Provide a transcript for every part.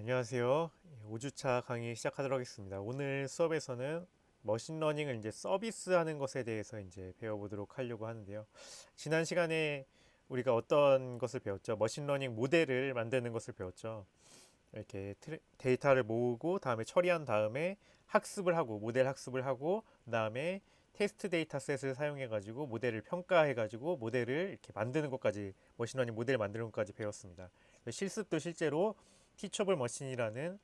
안녕하세요. 5주차 강의 시작하도록 하겠습니다. 오늘 수업에서는 머신러닝을 이제 서비스하는 것에 대해서 이제 배워보도록 하려고 하는데요. 지난 시간에 우리가 어떤 것을 배웠죠? 머신러닝 모델을 만드는 것을 배웠죠. 이렇게 데이터를 모으고 다음에 처리한 다음에 학습을 하고 모델 학습을 하고 그다음에 테스트 데이터셋을 사용해 가지고 모델을 평가해 가지고 모델을 이렇게 만드는 것까지 머신러닝 모델 만드는 것까지 배웠습니다. 실습도 실제로 티처블 머신이라는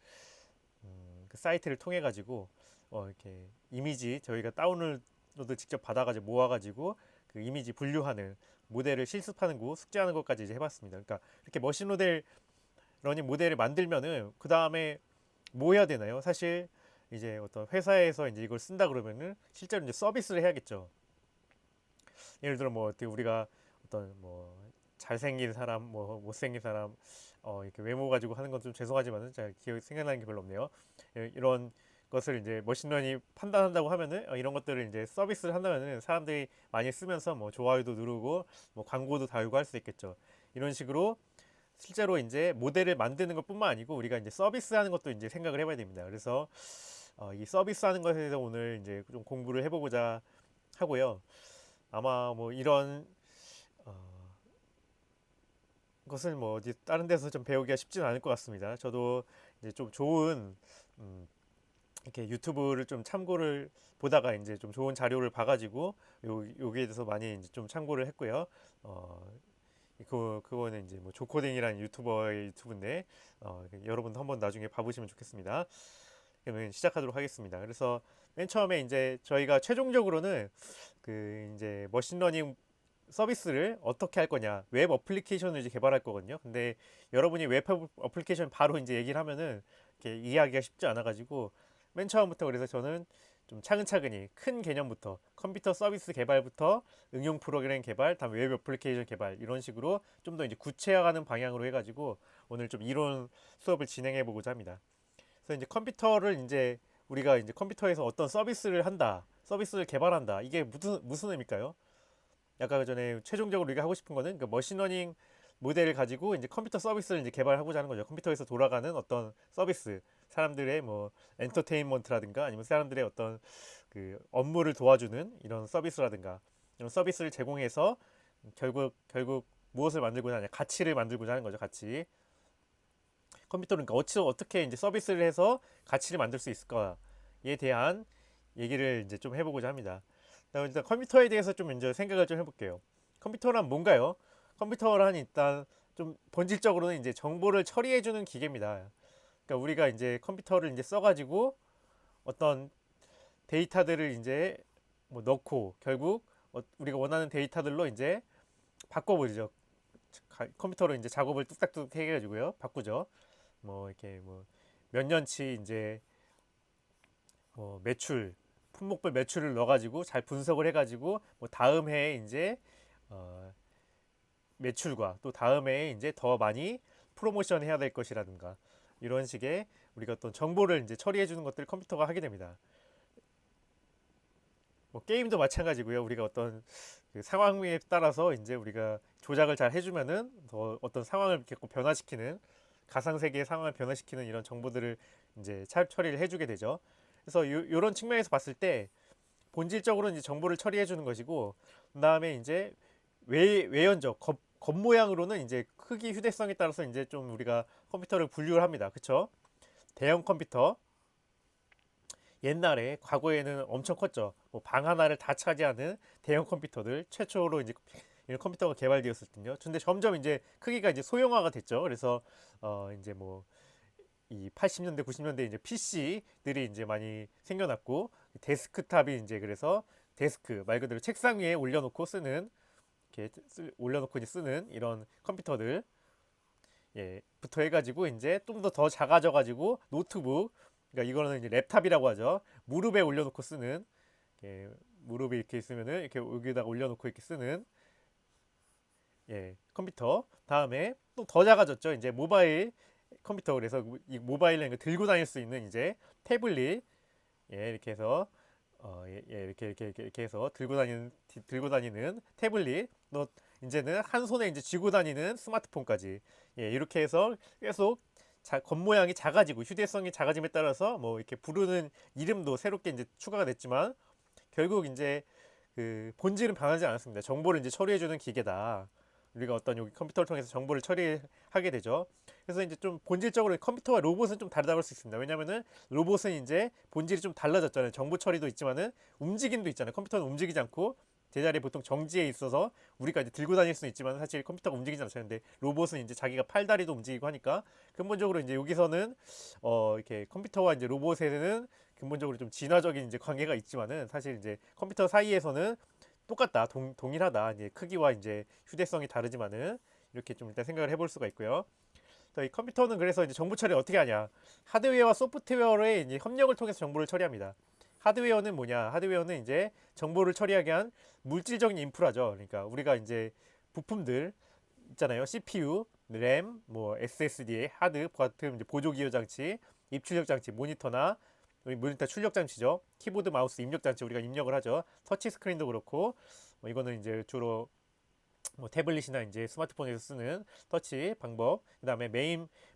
그 사이트를 통해 가지고 이렇게 이미지 저희가 다운로드 직접 받아가지고 모아가지고 그 이미지 분류하는 모델을 실습하는 거 숙제하는 것까지 이제 해봤습니다. 그러니까 이렇게 머신 모델 러닝 모델을 만들면은 그 다음에 뭐 해야 되나요? 사실 이제 어떤 회사에서 이제 이걸 쓴다 그러면은 실제로 이제 서비스를 해야겠죠. 예를 들어 뭐 어떻게 우리가 어떤 뭐 잘생긴 사람, 뭐 못생긴 사람, 이렇게 외모 가지고 하는 건 좀 죄송하지만은 잘 기억 생각나는 게 별로 없네요. 이런 것을 이제 머신러닝이 판단한다고 하면은 이런 것들을 이제 서비스를 한다면은 사람들이 많이 쓰면서 뭐 좋아요도 누르고 뭐 광고도 달고 할 수 있겠죠. 이런 식으로 실제로 이제 모델을 만드는 것뿐만 아니고 우리가 이제 서비스하는 것도 이제 생각을 해봐야 됩니다. 그래서 이 서비스하는 것에 대해서 오늘 이제 좀 공부를 해보고자 하고요. 아마 뭐 이런 어, 것을 뭐 어디 다른 데서 좀 배우기가 쉽지는 않을 것 같습니다. 저도 이제 좀 좋은 음, 이렇게 유튜브를 좀 참고를 보다가 이제 좀 좋은 자료를 봐가지고 여기에 대해서 많이 이제 좀 참고를 했고요. 어, 그거는 이제 뭐 조코딩이라는 유튜버의 유튜브인데 여러분도 한번 나중에 봐보시면 좋겠습니다. 그러면 시작하도록 하겠습니다. 그래서 맨 처음에 이제 저희가 최종적으로는 그 이제 머신러닝 서비스를 어떻게 할 거냐, 웹 어플리케이션을 이제 개발할 거거든요. 근데 여러분이 웹 어플리케이션 바로 이제 얘기를 하면은 이렇게 이해하기가 쉽지 않아가지고 맨 처음부터 그래서 저는 좀 차근차근히 큰 개념부터 컴퓨터 서비스 개발부터 응용 프로그램 개발, 다음 웹 어플리케이션 개발 이런 식으로 좀 더 이제 구체화하는 방향으로 해가지고 오늘 좀 이론 수업을 진행해 보고자 합니다. 그래서 이제 컴퓨터를 이제 우리가 이제 컴퓨터에서 어떤 서비스를 한다, 서비스를 개발한다. 이게 무슨 의미일까요? 아까 전에 최종적으로 우리가 하고 싶은 거는 그 머신러닝 모델을 가지고 이제 컴퓨터 서비스를 이제 개발하고자 하는 거죠. 컴퓨터에서 돌아가는 어떤 서비스, 사람들의 뭐 엔터테인먼트라든가 아니면 사람들의 어떤 그 업무를 도와주는 이런 서비스라든가 이런 서비스를 제공해서 결국 무엇을 만들고자 하냐, 가치를 만들고자 하는 거죠. 가치. 컴퓨터는 그러니까 어떻게 이제 서비스를 해서 가치를 만들 수 있을까에 대한 얘기를 이제 좀 해보고자 합니다. 일단 컴퓨터에 대해서 좀 이제 생각을 좀 해볼게요. 컴퓨터란 뭔가요? 컴퓨터란 일단 좀 본질적으로는 이제 정보를 처리해주는 기계입니다. 그러니까 우리가 이제 컴퓨터를 이제 써가지고 어떤 데이터들을 이제 뭐 넣고 결국 우리가 원하는 데이터들로 이제 바꿔버리죠. 컴퓨터로 이제 작업을 뚝딱뚝 해가지고요. 바꾸죠. 뭐 이렇게 뭐 몇 년치 이제 뭐 매출 품목별 매출을 넣어가지고 잘 분석을 해가지고 뭐 다음 해에 이제 어 매출과 또 다음 해에 이제 더 많이 프로모션 해야 될 것이라든가 이런 식의 우리가 어떤 정보를 이제 처리해 주는 것들 컴퓨터가 하게 됩니다. 뭐 게임도 마찬가지고요. 우리가 어떤 그 상황에 따라서 이제 우리가 조작을 잘 해주면은 더 어떤 상황을 이렇게 변화시키는 가상 세계의 상황을 변화시키는 이런 정보들을 이제 처리를 해주게 되죠. 그래서 이런 측면에서 봤을 때 본질적으로는 이제 정보를 처리해 주는 것이고 그다음에 이제 외연적 겉모양으로는 이제 크기 휴대성에 따라서 이제 좀 우리가 컴퓨터를 분류를 합니다. 그쵸? 대형 컴퓨터 옛날에 과거에는 엄청 컸죠. 뭐 방 하나를 다 차지하는 대형 컴퓨터들 최초로 이제 이런 컴퓨터가 개발되었을 텐요. 근데 점점 이제 크기가 이제 소형화가 됐죠. 그래서 이제 뭐 이 80년대 90년대 이제 PC들이 이제 많이 생겨났고 데스크탑이 이제 그래서 데스크 말 그대로 책상 위에 올려놓고 쓰는 이렇게 올려놓고 이제 쓰는 이런 컴퓨터들 부터 해가지고 이제 좀 더 작아져가지고 노트북 그러니까 이거는 이제 랩탑이라고 하죠. 무릎에 올려놓고 쓰는 무릎에 이렇게 있으면은 이렇게 여기다가 올려놓고 이렇게 쓰는 컴퓨터. 다음에 또 더 작아졌죠. 이제 모바일 컴퓨터 그래서 이 모바일은 들고 다닐 수 있는 이제 태블릿 이렇게 해서 이렇게 해서 들고 다니는 태블릿 또 이제는 한 손에 이제 쥐고 다니는 스마트폰까지 이렇게 해서 계속 겉모양이 작아지고 휴대성이 작아짐에 따라서 뭐 이렇게 부르는 이름도 새롭게 이제 추가가 됐지만 결국 이제 그 본질은 변하지 않았습니다. 정보를 이제 처리해주는 기계다. 우리가 어떤 여기 컴퓨터를 통해서 정보를 처리하게 되죠. 그래서 이제 좀 본질적으로 컴퓨터와 로봇은 좀 다르다고 할 수 있습니다. 왜냐면은 로봇은 이제 본질이 좀 달라졌잖아요. 정보 처리도 있지만은 움직임도 있잖아요. 컴퓨터는 움직이지 않고 제자리에 보통 정지해 있어서 우리가 이제 들고 다닐 수는 있지만 사실 컴퓨터가 움직이지 않잖아요. 근데 로봇은 이제 자기가 팔다리도 움직이고 하니까 근본적으로 이제 여기서는 이렇게 컴퓨터와 이제 로봇에는 근본적으로 좀 진화적인 이제 관계가 있지만은 사실 이제 컴퓨터 사이에서는 똑같다, 동일하다. 이제 크기와 이제 휴대성이 다르지만은 이렇게 좀 일단 생각을 해볼 수가 있고요. 이 컴퓨터는 그래서 이제 정보 처리 어떻게 하냐? 하드웨어와 소프트웨어의 이제 협력을 통해서 정보를 처리합니다. 하드웨어는 뭐냐? 하드웨어는 이제 정보를 처리하게 한 물질적인 인프라죠. 그러니까 우리가 이제 부품들 있잖아요. CPU, 램, 뭐 SSD, 하드 같은 이제 보조 기여 장치, 입출력 장치, 모니터나 모니터 출력 장치죠. 키보드, 마우스 입력 장치 우리가 입력을 하죠. 터치 스크린도 그렇고 이거는 이제 주로 뭐 태블릿이나 이제 스마트폰에서 쓰는 터치 방법. 그다음에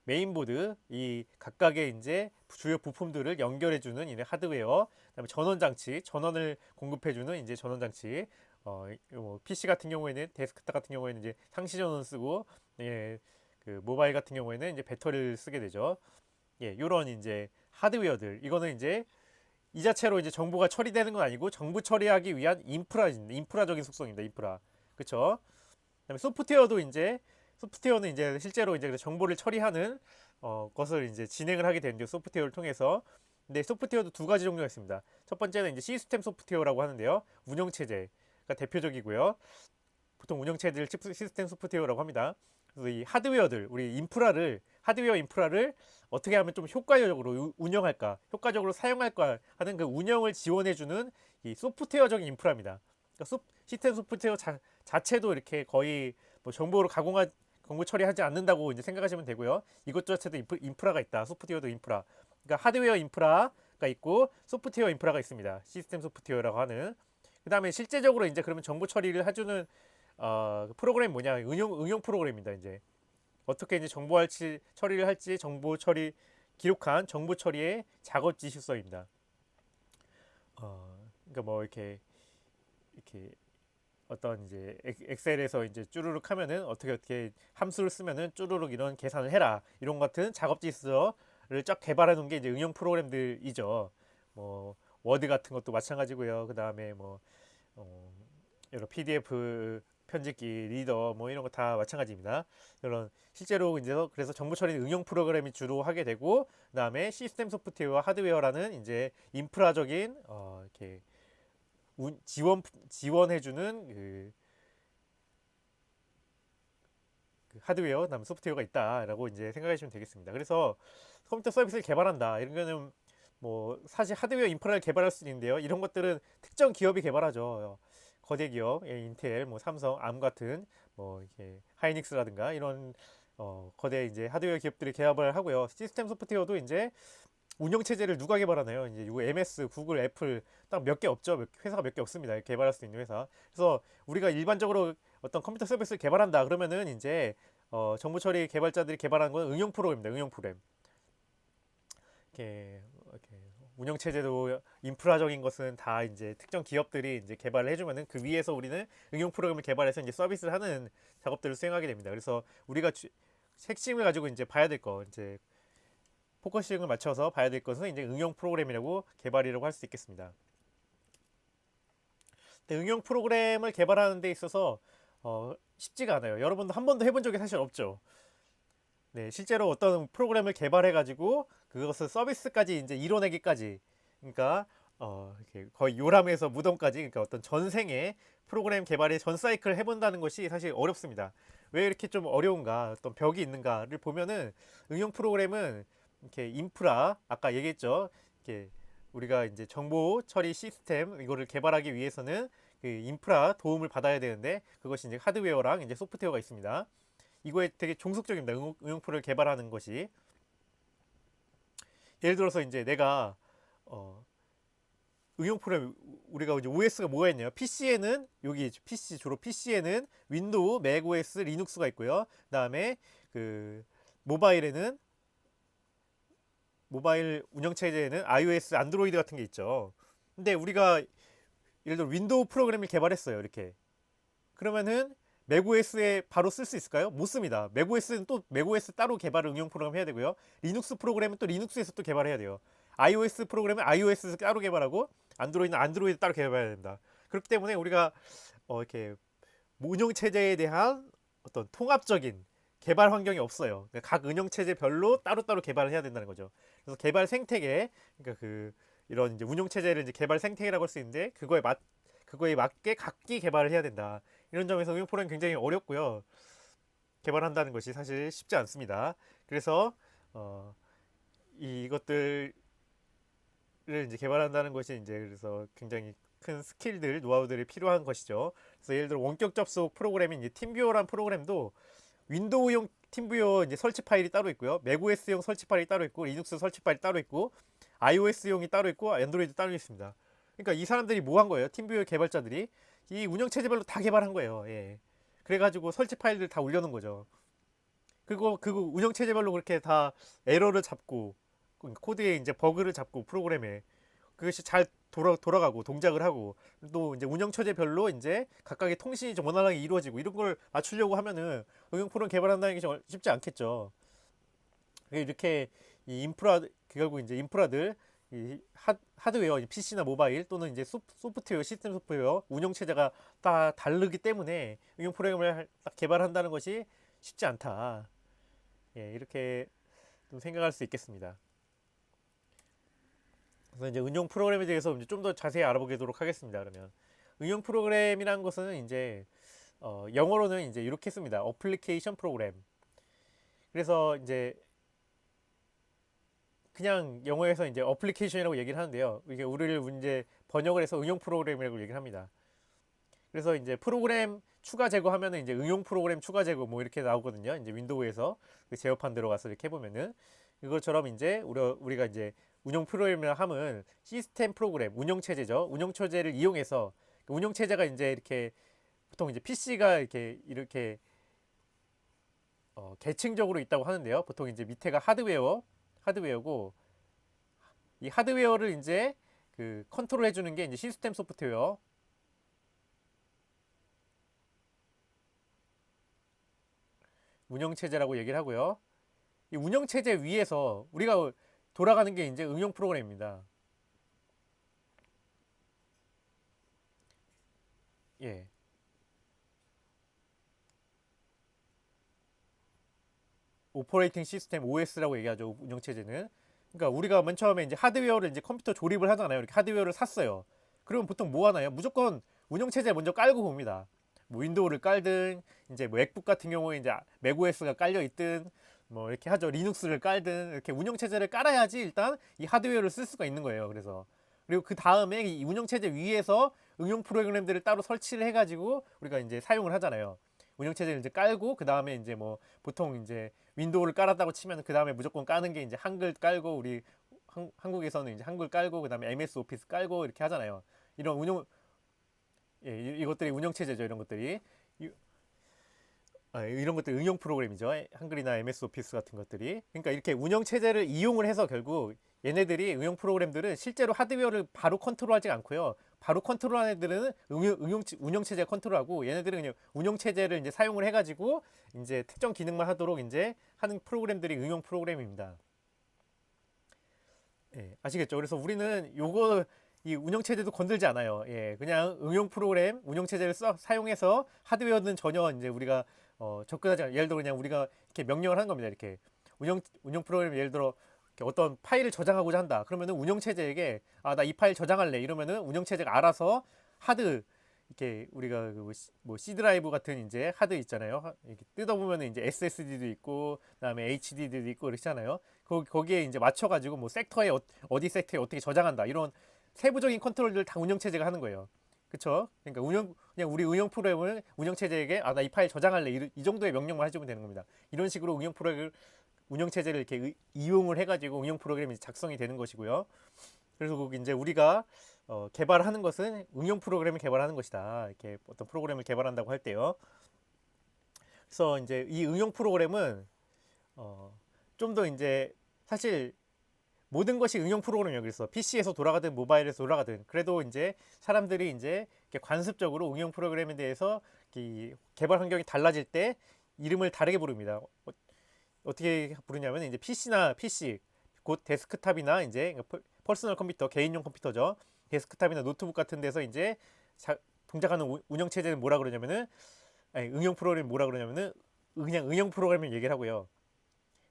메인보드 이 각각의 이제 주요 부품들을 연결해주는 이 하드웨어. 그다음에 전원 장치, 전원을 공급해주는 이제 전원 장치. 뭐 PC 같은 경우에는 데스크탑 같은 경우에는 이제 상시 전원 쓰고, 예, 그 모바일 같은 경우에는 이제 배터리를 쓰게 되죠. 예, 요런 이제 하드웨어들. 이거는 이제 이 자체로 이제 정보가 처리되는 건 아니고 정보 처리하기 위한 인프라적인 속성입니다. 인프라. 그쵸? 그다음에 소프트웨어는 이제 실제로 이제 정보를 처리하는 것을 이제 진행을 하게 되는데 소프트웨어를 통해서. 근데 소프트웨어도 두 가지 종류가 있습니다. 첫 번째는 이제 시스템 소프트웨어라고 하는데요. 운영체제가 대표적이고요. 보통 운영체제를 시스템 소프트웨어라고 합니다. 그래서 이 하드웨어들, 하드웨어 인프라를 어떻게 하면 좀 효과적으로 운영할까, 효과적으로 사용할까 하는 그 운영을 지원해주는 이 소프트웨어적인 인프라입니다. 그러니까 시스템 소프트웨어 자체도 이렇게 거의 뭐 정보 처리하지 않는다고 이제 생각하시면 되고요. 이것 자체도 인프라가 있다. 소프트웨어도 인프라. 그러니까 하드웨어 인프라가 있고 소프트웨어 인프라가 있습니다. 시스템 소프트웨어라고 하는. 그 다음에 실제적으로 이제 그러면 정보 처리를 해주는 프로그램 뭐냐? 응용 프로그램입니다. 이제 어떻게 이제 처리를 할지 기록한 정보 처리의 작업 지시서입니다. 그러니까 뭐 이렇게 어떤 이제 엑셀에서 이제 쭈루룩 하면은 어떻게 함수를 쓰면은 쭈루룩 이런 계산을 해라 이런 같은 작업 지시서를 쫙 개발해 놓은 게 이제 응용 프로그램들이죠. 뭐 워드 같은 것도 마찬가지고요. 그 다음에 뭐 여러 PDF 편집기, 리더 뭐 이런 거 다 마찬가지입니다. 이런 실제로 이제 그래서 정보 처리는 응용 프로그램이 주로 하게 되고, 그다음에 시스템 소프트웨어와 하드웨어라는 이제 인프라적인 이렇게 지원해주는 그 하드웨어, 그다음 소프트웨어가 있다라고 이제 생각하시면 되겠습니다. 그래서 컴퓨터 서비스를 개발한다 이런 거는 뭐 사실 하드웨어 인프라를 개발할 수 있는데요. 이런 것들은 특정 기업이 개발하죠. 거대 기업, 인텔, 뭐 삼성, 암 같은 뭐 이렇게 하이닉스라든가 이런 거대 이제 하드웨어 기업들이 개발을 하고요. 시스템 소프트웨어도 이제 운영 체제를 누가 개발하나요? 이제 요 MS, 구글, 애플 딱 몇 개 없죠. 회사가 몇 개 없습니다. 개발할 수 있는 회사. 그래서 우리가 일반적으로 어떤 컴퓨터 서비스를 개발한다 그러면은 이제 정보 처리 개발자들이 개발하는 건 응용 프로그램입니다. 응용 프로그램. 이렇게 운영 체제도 인프라적인 것은 다 이제 특정 기업들이 이제 개발을 해주면은 그 위에서 우리는 응용 프로그램을 개발해서 이제 서비스를 하는 작업들을 수행하게 됩니다. 그래서 우리가 핵심을 가지고 이제 봐야 될 거, 이제 포커싱을 맞춰서 봐야 될 것은 이제 응용 프로그램이라고 개발이라고 할 수 있겠습니다. 근데 응용 프로그램을 개발하는 데 있어서 쉽지가 않아요. 여러분도 한 번도 해본 적이 사실 없죠. 네, 실제로 어떤 프로그램을 개발해 가지고 그것을 서비스까지 이제 이뤄내기까지, 그러니까 이렇게 거의 요람에서 무덤까지, 그러니까 어떤 전생에 프로그램 개발의 전 사이클을 해본다는 것이 사실 어렵습니다. 왜 이렇게 좀 어려운가, 어떤 벽이 있는가를 보면은 응용 프로그램은 이렇게 인프라, 아까 얘기했죠. 이렇게 우리가 이제 정보 처리 시스템 이거를 개발하기 위해서는 그 인프라 도움을 받아야 되는데 그것이 이제 하드웨어랑 이제 소프트웨어가 있습니다. 이거에 되게 종속적입니다. 응용 프로를 개발하는 것이. 예를 들어서 이제 내가 응용 프로그램 우리가 이제 OS가 뭐가 있냐요? PC에는 여기 주로 PC에는 윈도우, 맥OS, 리눅스가 있고요. 그다음에 그 모바일에는 모바일 운영체제에는 iOS, 안드로이드 같은 게 있죠. 근데 우리가 예를 들어 윈도우 프로그램을 개발했어요. 이렇게. 그러면은 맥OS에 바로 쓸 수 있을까요? 못 씁니다. 맥OS는 또 맥OS 따로 개발 응용 프로그램 해야 되고요. 리눅스 프로그램은 또 리눅스에서 또 개발해야 돼요. iOS 프로그램은 iOS에서 따로 개발하고 안드로이드는 안드로이드 따로 개발해야 된다. 그렇기 때문에 우리가 이렇게 운영 체제에 대한 어떤 통합적인 개발 환경이 없어요. 그러니까 각 운영 체제별로 따로따로 개발을 해야 된다는 거죠. 그래서 개발 생태계, 그러니까 그 이런 이제 운영 체제를 이제 개발 생태계라고 할 수 있는데 그거에 맞게 각기 개발을 해야 된다. 이런 점에서 응용 프로그램 굉장히 어렵고요. 개발한다는 것이 사실 쉽지 않습니다. 그래서 어, 이것들을 이제 개발한다는 것이 이제 그래서 굉장히 큰 스킬들, 노하우들이 필요한 것이죠. 그래서 예를 들어 원격 접속 프로그램인 이제 팀뷰어란 프로그램도 윈도우용 팀뷰어 이제 설치 파일이 따로 있고요. 맥OS용 설치 파일이 따로 있고, 리눅스 설치 파일이 따로 있고, iOS용이 따로 있고, 안드로이드 따로 있습니다. 그러니까 이 사람들이 뭐 한 거예요? 팀뷰어 개발자들이 이 운영 체제별로 다 개발한 거예요. 예. 그래가지고 설치 파일들 다 올려놓은 거죠. 그거 운영 체제별로 그렇게 다 에러를 잡고 코드에 이제 버그를 잡고 프로그램에 그것이 잘 돌아가고 동작을 하고 또 이제 운영 처제별로 이제 각각의 통신이 좀 원활하게 이루어지고 이런 걸 맞추려고 하면은 응용 프로그램 개발한다는 게 쉽지 않겠죠. 이렇게 이 인프라 결국 이제 인프라들 이 하드웨어 PC나 모바일 또는 이제 소프트웨어 시스템 소프트웨어 운영 체제가 다 다르기 때문에 응용 프로그램을 딱 개발한다는 것이 쉽지 않다. 예, 이렇게 좀 생각할 수 있겠습니다. 그래서 이제 응용 프로그램에 대해서 좀 더 자세히 알아보도록 하겠습니다. 그러면 응용 프로그램이란 것은 이제 영어로는 이제 이렇게 씁니다. 어플리케이션 프로그램. 그래서 이제 그냥 영어에서 이제 어플리케이션이라고 얘기를 하는데요. 이게 우리를 이제 번역을 해서 응용 프로그램이라고 얘기를 합니다. 그래서 이제 프로그램 추가 제거하면은 이제 응용 프로그램 추가 제거 뭐 이렇게 나오거든요. 이제 윈도우에서 그 제어판 들어가서 이렇게 해보면은 이것처럼 이제 우리가 이제 운영 프로그램이라 함은 시스템 프로그램 운영 체제죠. 운영 체제를 이용해서 운영 체제가 이제 이렇게 보통 이제 PC가 이렇게 계층적으로 있다고 하는데요. 보통 이제 밑에가 하드웨어고 이 하드웨어를 이제 그 컨트롤 해주는 게 이제 시스템 소프트웨어 운영 체제라고 얘기를 하고요. 이 운영 체제 위에서 우리가 돌아가는 게 이제 응용 프로그램입니다. 예. 오퍼레이팅 시스템 OS라고 얘기하죠. 운영 체제는. 그러니까 우리가 맨 처음에 이제 하드웨어를 이제 컴퓨터 조립을 하잖아요. 이렇게 하드웨어를 샀어요. 그러면 보통 뭐 하나요? 무조건 운영 체제 먼저 깔고 봅니다. 뭐 윈도우를 깔든 이제 뭐 맥북 같은 경우에 이제 맥OS가 깔려 있든 뭐 이렇게 하죠. 리눅스를 깔든 이렇게 운영 체제를 깔아야지 일단 이 하드웨어를 쓸 수가 있는 거예요. 그래서 그리고 그 다음에 이 운영 체제 위에서 응용 프로그램들을 따로 설치를 해가지고 우리가 이제 사용을 하잖아요. 운영 체제를 이제 깔고 그 다음에 이제 뭐 보통 이제 윈도우를 깔았다고 치면 그 다음에 무조건 까는 게 이제 한글 깔고 우리 한국에서는 이제 한글 깔고 그 다음에 MS 오피스 깔고 이렇게 하잖아요. 이런 이것들이 운영 체제죠. 이런 것들이 이런 것들 응용 프로그램이죠. 한글이나 MS 오피스 같은 것들이. 그러니까 이렇게 운영 체제를 이용을 해서 결국 얘네들이 응용 프로그램들은 실제로 하드웨어를 바로 컨트롤하지 않고요. 바로 컨트롤하는 애들은 운영 체제 컨트롤하고 얘네들은 그냥 운영 체제를 이제 사용을 해가지고 이제 특정 기능만 하도록 이제 하는 프로그램들이 응용 프로그램입니다. 예, 아시겠죠? 그래서 우리는 요거 이 운영 체제도 건들지 않아요. 예, 그냥 응용 프로그램 운영 체제를 사용해서 하드웨어는 전혀 이제 우리가 접근하지 않아요. 예를 들어 그냥 우리가 이렇게 명령을 하는 겁니다. 이렇게 운영 프로그램 예를 들어 이렇게 어떤 파일을 저장하고자 한다. 그러면은 운영 체제에게 나 이 파일 저장할래. 이러면은 운영 체제가 알아서 하드 이렇게 우리가 뭐 C 드라이브 같은 이제 하드 있잖아요. 이렇게 뜯어보면 이제 SSD도 있고 그다음에 HDD도 있고 그렇잖아요. 거기에 이제 맞춰가지고 뭐 섹터에 어디 섹터에 어떻게 저장한다 이런 세부적인 컨트롤들 다 운영 체제가 하는 거예요. 그쵸? 그러니까 그냥 우리 운영 프로그램을 운영 체제에게 나 이 파일 저장할래 이 정도의 명령만 해주면 되는 겁니다. 이런 식으로 운영 체제를 이렇게 이용을 해가지고 응용 프로그램이 작성이 되는 것이고요. 그래서 이제 우리가 개발하는 것은 응용 프로그램을 개발하는 것이다. 이렇게 어떤 프로그램을 개발한다고 할 때요. 그래서 이제 이 응용 프로그램은 좀 더 이제 사실 모든 것이 응용 프로그램이에요. 그래서 PC에서 돌아가든 모바일에서 돌아가든 그래도 이제 사람들이 이제 이렇게 관습적으로 응용 프로그램에 대해서 이 개발 환경이 달라질 때 이름을 다르게 부릅니다. 어떻게 부르냐면 이제 PC나 PC 곧 데스크탑이나 이제 퍼스널 컴퓨터 개인용 컴퓨터죠. 데스크탑이나 노트북 같은 데서 이제 동작하는 운영 체제는 뭐라 그러냐면은 아니, 응용 프로그램 뭐라 그러냐면은 그냥 응용 프로그램을 얘기를 하고요.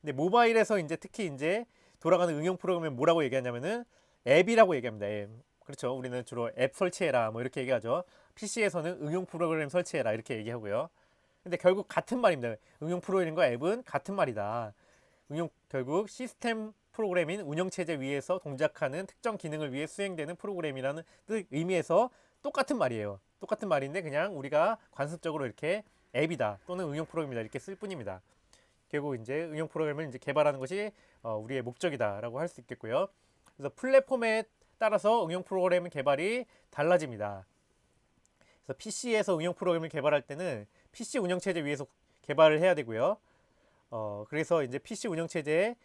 근데 모바일에서 이제 특히 이제 돌아가는 응용 프로그램을 뭐라고 얘기하냐면은 앱이라고 얘기합니다. 앱. 그렇죠. 우리는 주로 앱 설치해라 뭐 이렇게 얘기하죠. PC에서는 응용 프로그램 설치해라 이렇게 얘기하고요. 근데 결국 같은 말입니다. 응용 프로그램과 앱은 같은 말이다. 결국 시스템 프로그램인 운영체제 위에서 동작하는 특정 기능을 위해 수행되는 프로그램이라는 의미에서 똑같은 말이에요. 똑같은 말인데 그냥 우리가 관습적으로 이렇게 앱이다 또는 응용 프로그램이다 이렇게 쓸 뿐입니다. 결국 이제 응용 프로그램을 이제 개발하는 것이 우리의 목적이다라고 할 수 있겠고요. 그래서 플랫폼에 따라서 응용 프로그램 개발이 달라집니다. 그래서 PC에서 응용 프로그램을 개발할 때는 PC 운영체제 위에서 개발을 해야 되고요. 그래서 이제 PC 운영체제에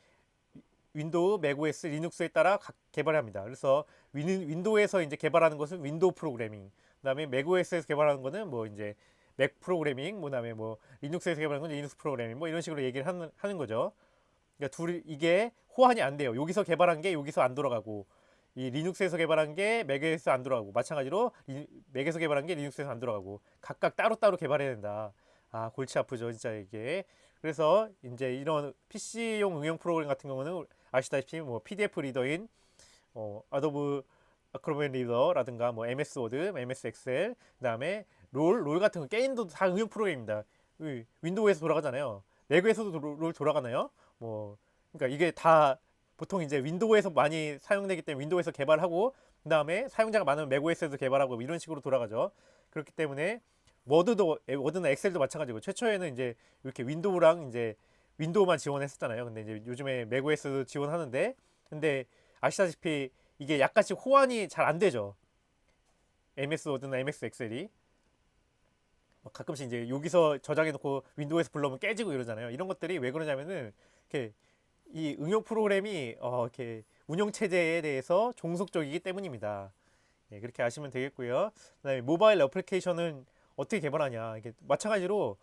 윈도우, 맥OS, 리눅스에 따라 각 개발합니다. 그래서 윈도우에서 이제 개발하는 것은 윈도우 프로그래밍, 그다음에 맥OS에서 개발하는 거는 뭐 이제 맥 프로그래밍, 그다음에 뭐 리눅스에서 개발하는 건 리눅스 프로그래밍, 뭐 이런 식으로 얘기를 하는 거죠. 그러니까 둘이 이게 호환이 안 돼요. 여기서 개발한 게 여기서 안 돌아가고, 이 리눅스에서 개발한 게 맥에서 안 돌아가고, 마찬가지로 맥에서 개발한 게 리눅스에서 안 돌아가고, 각각 따로따로 개발해야 된다. 아, 골치 아프죠, 진짜 이게. 그래서 이제 이런 PC용 응용 프로그램 같은 경우는 아시다시피 뭐 PDF 리더인 아도브 아크로bat 리더라든가 뭐 MS 워드, MS 엑셀, 그다음에 롤 같은 거 게임도 다 응용 프로그램입니다. 윈도우에서 돌아가잖아요. 맥에서도 롤 돌아가나요? 뭐 그러니까 이게 다 보통 이제 윈도우에서 많이 사용되기 때문에 윈도우에서 개발하고 그다음에 사용자가 많으면 맥OS에서 개발하고 뭐 이런 식으로 돌아가죠. 그렇기 때문에 워드나 엑셀도 마찬가지고 최초에는 이제 이렇게 윈도우랑 이제 윈도우만 지원했었잖아요. 근데 이제 요즘에 맥OS도 지원하는데 근데 아시다시피 이게 약간씩 호환이 잘 안 되죠. MS 워드나 MS 엑셀이 가끔씩 이제 여기서 저장해놓고 윈도우에서 불러오면 깨지고 이러잖아요. 이런 것들이 왜 그러냐면은 이렇게 이 응용 프로그램이 이렇게 운영 체제에 대해서 종속적이기 때문입니다. 예, 그렇게 아시면 되겠고요. 그다음에 모바일 어플리케이션은 어떻게 개발하냐? 이게 마찬가지로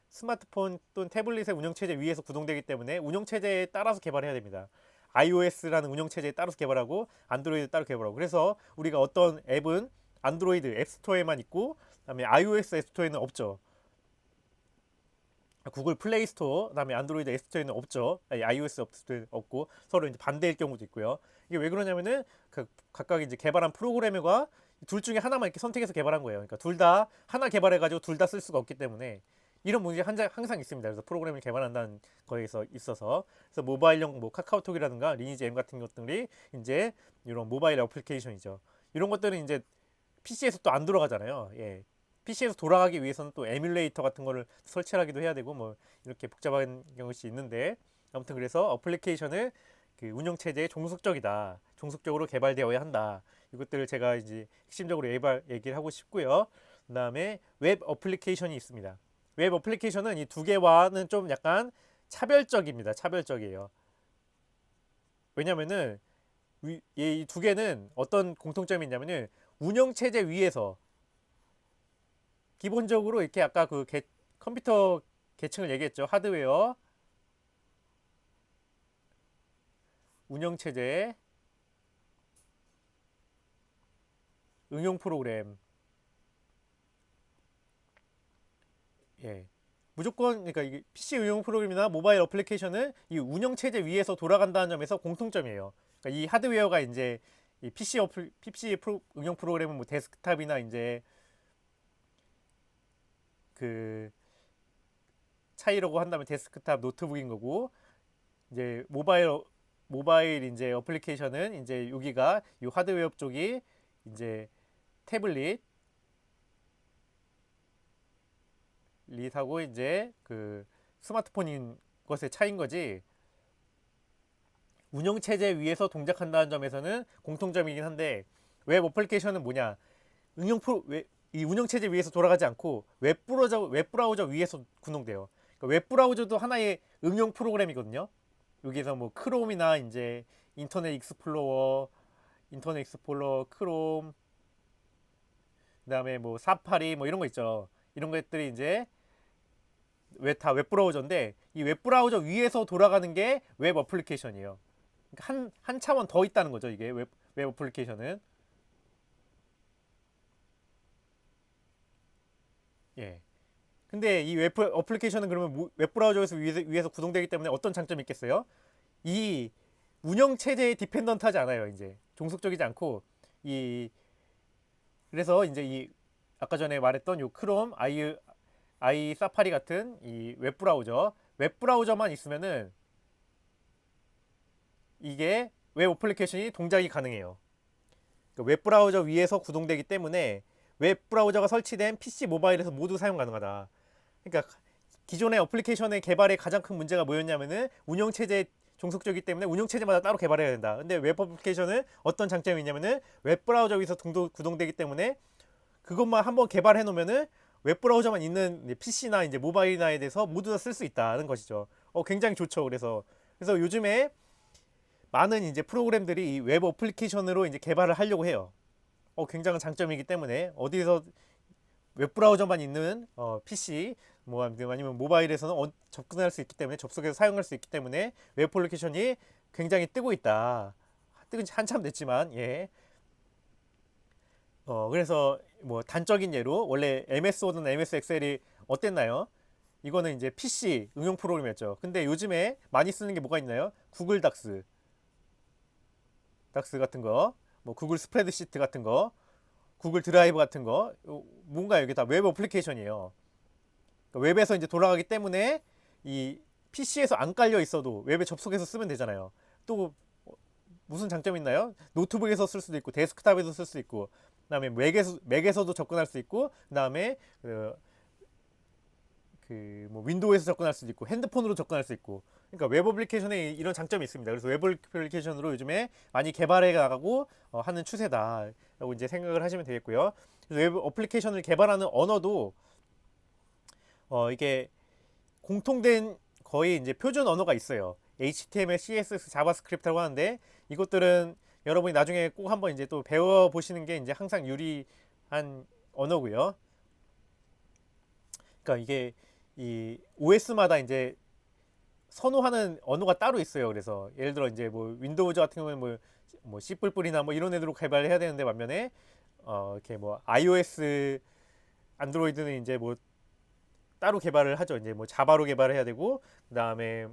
스마트폰 또는 태블릿의 운영 체제 위에서 구동되기 때문에 운영 체제에 따라서 개발해야 됩니다. iOS라는 운영 체제에 따라서 개발하고 안드로이드 따로 개발하고 그래서 우리가 어떤 앱은 안드로이드 앱스토어에만 있고 그다음에 iOS 앱스토어에는 없죠. 구글 플레이 스토어, 그다음에 안드로이드 앱스토어에는 없죠. 아니, iOS 앱스토어에 없고 서로 이제 반대일 경우도 있고요. 이게 왜 그러냐면은 각각 이제 개발한 프로그래머가 둘 중에 하나만 이렇게 선택해서 개발한 거예요. 그러니까 둘 다 하나 개발해가지고 둘 다 쓸 수가 없기 때문에 이런 문제 항상 있습니다. 그래서 프로그램을 개발한다는 거에서 있어서 그래서 모바일용 뭐 카카오톡이라든가 리니지 M 같은 것들이 이제 이런 모바일 어플리케이션이죠. 이런 것들은 이제 PC에서 또 안 돌아가잖아요. 예. PC에서 돌아가기 위해서는 또 에뮬레이터 같은 거를 설치하기도 해야 되고 뭐 이렇게 복잡한 경우가 있는데 아무튼 그래서 어플리케이션을 그 운영 체제에 종속적이다. 종속적으로 개발되어야 한다. 이것들을 제가 이제 핵심적으로 얘기를 하고 싶고요. 그다음에 웹 어플리케이션이 있습니다. 웹 어플리케이션은 이 두 개와는 좀 약간 차별적입니다. 차별적이에요. 왜냐면은 이 두 개는 어떤 공통점이 있냐면은 운영 체제 위에서 기본적으로 이렇게 아까 컴퓨터 계층을 얘기했죠. 하드웨어, 운영체제, 응용 프로그램. 예. 무조건 그러니까 이게 PC 응용 프로그램이나 모바일 어플리케이션은 이 운영체제 위에서 돌아간다는 점에서 공통점이에요. 그러니까 이 하드웨어가 이제 이 응용 프로그램은 뭐 데스크탑이나 이제 그 차이라고 한다면 데스크탑 노트북인 거고 이제 모바일 이제 어플리케이션은 이제 여기가 이 하드웨어 쪽이 이제 태블릿 리하고 이제 그 스마트폰인 것의 차이인 거지 운영 체제 위에서 동작한다는 점에서는 공통점이긴 한데 웹 어플리케이션은 뭐냐 이 운영 체제 위에서 돌아가지 않고 웹브라우저 위에서 구동돼요. 그러니까 웹브라우저도 하나의 응용 프로그램이거든요. 여기서 뭐 크롬이나 이제 인터넷 익스플로러, 크롬, 그다음에 뭐 사파리 뭐 이런 거 있죠. 이런 것들이 이제 다 웹브라우저인데 이 웹브라우저 위에서 돌아가는 게 웹 어플리케이션이에요. 그러니까 한 차원 더 있다는 거죠. 이게 웹 어플리케이션은. 예. 근데 이 웹 어플리케이션은 그러면 웹브라우저에서 위에서 구동되기 때문에 어떤 장점이 있겠어요? 이 운영 체제에 디펜던트하지 않아요. 이제 종속적이지 않고 이 그래서 이제 이 아까 전에 말했던 요 크롬, 아이 사파리 같은 이 웹브라우저만 있으면은 이게 웹 어플리케이션이 동작이 가능해요. 그러니까 웹브라우저 위에서 구동되기 때문에 웹브라우저가 설치된 PC 모바일에서 모두 사용 가능하다. 그러니까 기존의 어플리케이션의 개발의 가장 큰 문제가 뭐였냐면은 운영체제 종속적이기 때문에 운영체제마다 따로 개발해야 된다. 근데 웹 어플리케이션은 어떤 장점이 있냐면은 웹브라우저 위에서 구동되기 때문에 그것만 한번 개발해 놓으면은 웹브라우저만 있는 PC나 이제 모바일이나에 대해서 모두 다 쓸 수 있다는 것이죠. 굉장히 좋죠. 그래서 요즘에 많은 이제 프로그램들이 이 웹 어플리케이션으로 이제 개발을 하려고 해요. 굉장한 장점이기 때문에 어디서 웹브라우저만 있는 PC 뭐 아니면 모바일에서는 접근할 수 있기 때문에 접속해서 사용할 수 있기 때문에 웹 어플리케이션이 굉장히 뜨고 있다. 뜨은 지 한참 됐지만 예. 그래서 뭐 단적인 예로 원래 MS 워드나 MS 엑셀이 어땠나요? 이거는 이제 PC 응용 프로그램이었죠. 근데 요즘에 많이 쓰는 게 뭐가 있나요? 구글 닥스 같은 거, 뭐 구글 스프레드시트 같은 거, 구글 드라이브 같은 거, 뭔가 이게 다 웹 어플리케이션이에요. 그러니까 웹에서 이제 돌아가기 때문에 이 PC에서 안 깔려 있어도 웹에 접속해서 쓰면 되잖아요. 또 무슨 장점이 있나요? 노트북에서 쓸 수도 있고 데스크탑에서 쓸 수 있고 그다음에 맥에서도 접근할 수 있고 그다음에 뭐 윈도우에서 접근할 수도 있고 핸드폰으로 접근할 수 있고 그러니까 웹 어플리케이션에 이런 장점이 있습니다. 그래서 웹 어플리케이션으로 요즘에 많이 개발해 나가고 하는 추세다라고 이제 생각을 하시면 되겠고요. 그래서 웹 어플리케이션을 개발하는 언어도 이게 공통된 거의 이제 표준 언어가 있어요. HTML, CSS, 자바스크립트라고 하는데 이것들은 여러분이 나중에 꼭 한번 이제 또 배워 보시는 게 이제 항상 유리한 언어고요. 그러니까 이게 이 OS마다 이제 선호하는 언어가 따로 있어요. 그래서 예를 들어 이제 뭐 윈도우즈 같은 경우는 뭐 C++이나 뭐 이런 애들로 개발을 해야 되는데 반면에 이렇게 뭐 iOS, 안드로이드는 이제 뭐 따로 개발을 하죠. 이제 뭐 자바로 개발을 해야 되고 그다음에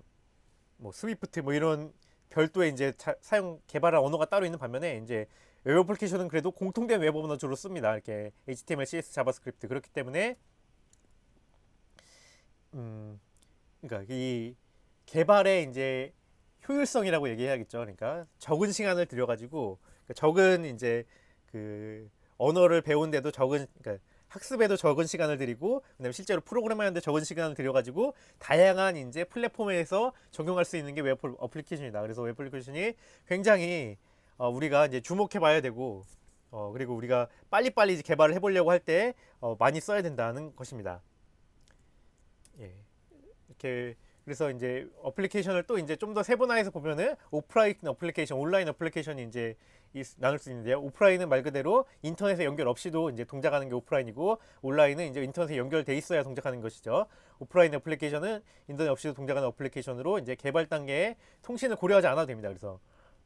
뭐 스위프트 뭐 이런 별도의 이제 사용 개발할 언어가 따로 있는 반면에 이제 웹 어플리케이션은 그래도 공통된 웹 언어 주로 씁니다. 이렇게 HTML, CS, 자바스크립트 그렇기 때문에 음 그러니까 이 개발의 이제 효율성이라고 얘기해야겠죠. 그러니까 적은 시간을 들여가지고 그러니까 적은 이제 그 언어를 배우는데도 그러니까 학습에도 적은 시간을 들이고 그다음에 실제로 프로그램 하는데 적은 시간을 들여가지고 다양한 이제 플랫폼에서 적용할 수 있는 게 웹 어플리케이션이다. 그래서 웹 어플리케이션이 굉장히 우리가 이제 주목해봐야 되고 그리고 우리가 빨리빨리 이제 개발을 해보려고 할 때 많이 써야 된다는 것입니다. 예. 이렇게 그래서 이제 어플리케이션을 또 이제 좀 더 세분화해서 보면은 오프라인 어플리케이션, 온라인 어플리케이션이 이제 나눌 수 있는데요. 오프라인은 말 그대로 인터넷에 연결 없이도 이제 동작하는 게 오프라인이고 온라인은 이제 인터넷에 연결돼 있어야 동작하는 것이죠. 오프라인 어플리케이션은 인터넷 없이도 동작하는 어플리케이션으로 이제 개발 단계에 통신을 고려하지 않아도 됩니다. 그래서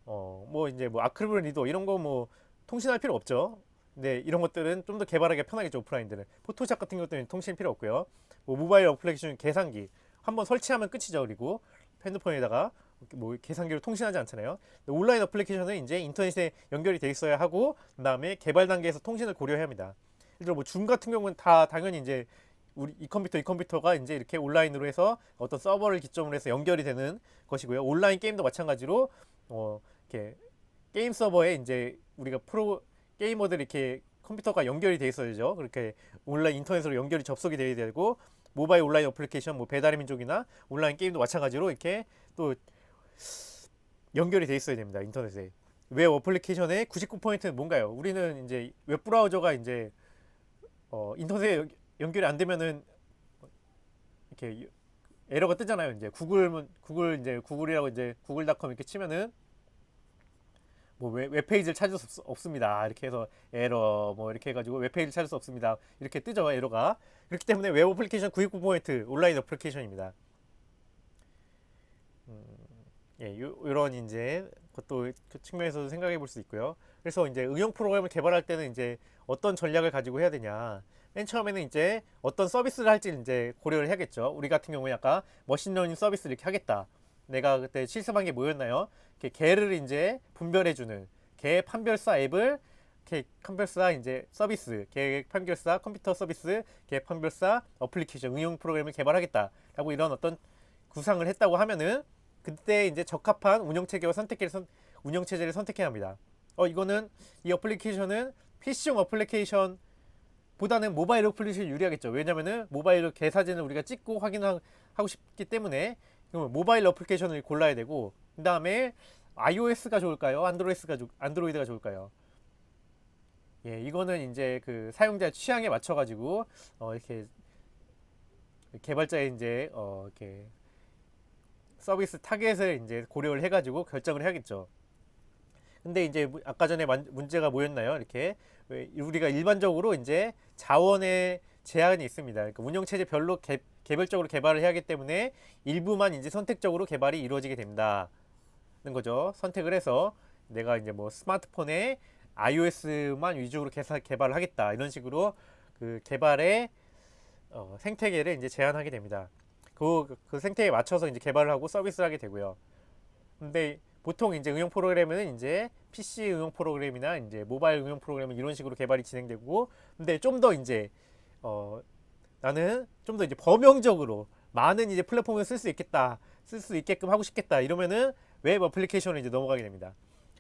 뭐 이제 뭐 아크리블 리더 이런 거 뭐 통신할 필요 없죠. 근데 이런 것들은 좀 더 개발하기 편하겠죠. 오프라인들은 포토샵 같은 것들은 통신 필요 없고요. 뭐 모바일 어플리케이션 계산기 한번 설치하면 끝이죠. 그리고 핸드폰에다가 뭐 계산기로 통신하지 않잖아요. 온라인 어플리케이션은 이제 인터넷에 연결이 돼 있어야 하고 그다음에 개발 단계에서 통신을 고려해야 합니다. 예를 들어 뭐 줌 같은 경우는 다 당연히 이제 우리 이 컴퓨터가 이제 이렇게 온라인으로 해서 어떤 서버를 기점으로 해서 연결이 되는 것이고요. 온라인 게임도 마찬가지로 이렇게 게임 서버에 이제 우리가 게이머들이 이렇게 컴퓨터가 연결이 돼 있어야죠. 그렇게 온라인 인터넷으로 연결이 접속이 돼야 되고 모바일 온라인 어플리케이션 뭐 배달의 민족이나 온라인 게임도 마찬가지로 이렇게 또 연결이 돼 있어야 됩니다. 인터넷에. 웹 어플리케이션의 99%는 뭔가요? 우리는 이제 웹 브라우저가 이제 인터넷에 연결이 안 되면은 이렇게 에러가 뜨잖아요. 이제 구글 이제 구글이라고 이제 구글닷컴 이렇게 치면은 뭐 웹페이지를 찾을 수 없습니다. 이렇게 해서 에러 뭐 이렇게 해가지고 웹페이지를 찾을 수 없습니다. 이렇게 뜨죠, 에러가. 그렇기 때문에 웹 어플리케이션 99% 온라인 어플리케이션입니다. 예, 요런 이제 그것도 그 측면에서도 생각해 볼 수 있고요. 그래서 이제 응용 프로그램을 개발할 때는 이제 어떤 전략을 가지고 해야 되냐. 맨 처음에는 이제 어떤 서비스를 할지 이제 고려를 해야겠죠. 우리 같은 경우에 아까 머신러닝 서비스를 이렇게 하겠다. 내가 그때 실습한 게 뭐였나요? 이렇게 개를 이제 분별해주는 개 판별사 앱을 개 판별사 이제 서비스, 개 판별사 컴퓨터 서비스, 개 판별사 어플리케이션 응용 프로그램을 개발하겠다라고 이런 어떤 구상을 했다고 하면은 그때 이제 적합한 운영체제를 선택해야 합니다. 이거는 이 어플리케이션은 PC용 어플리케이션보다는 모바일 어플리케이션이 유리하겠죠. 왜냐면은 모바일로 개 사진을 우리가 찍고 확인하고 싶기 때문에 모바일 어플리케이션을 골라야 되고, 그 다음에 iOS가 좋을까요? 안드로이드가 좋을까요? 예, 이거는 이제 그 사용자 취향에 맞춰가지고 이렇게 개발자의 이제 이렇게 서비스 타겟을 이제 고려를 해가지고 결정을 해야겠죠. 근데 이제 아까 전에 문제가 뭐였나요? 이렇게 우리가 일반적으로 이제 자원의 제한이 있습니다. 그러니까 운영체제별로 개별적으로 개발을 해야 하기 때문에 일부만 이제 선택적으로 개발이 이루어지게 된다는 거죠. 선택을 해서 내가 이제 뭐 스마트폰에 iOS만 위주로 개발을 하겠다 이런 식으로 그 개발의 생태계를 이제 제한하게 됩니다. 그 생태계에 맞춰서 이제 개발을 하고 서비스를 하게 되고요. 근데 보통 이제 응용 프로그램은 이제 PC 응용 프로그램이나 이제 모바일 응용 프로그램은 이런 식으로 개발이 진행되고, 근데 좀 더 이제 나는 좀 더 이제 범용적으로 많은 이제 플랫폼을 쓸 수 있게끔 하고 싶겠다 이러면은 웹 어플리케이션을 이제 넘어가게 됩니다.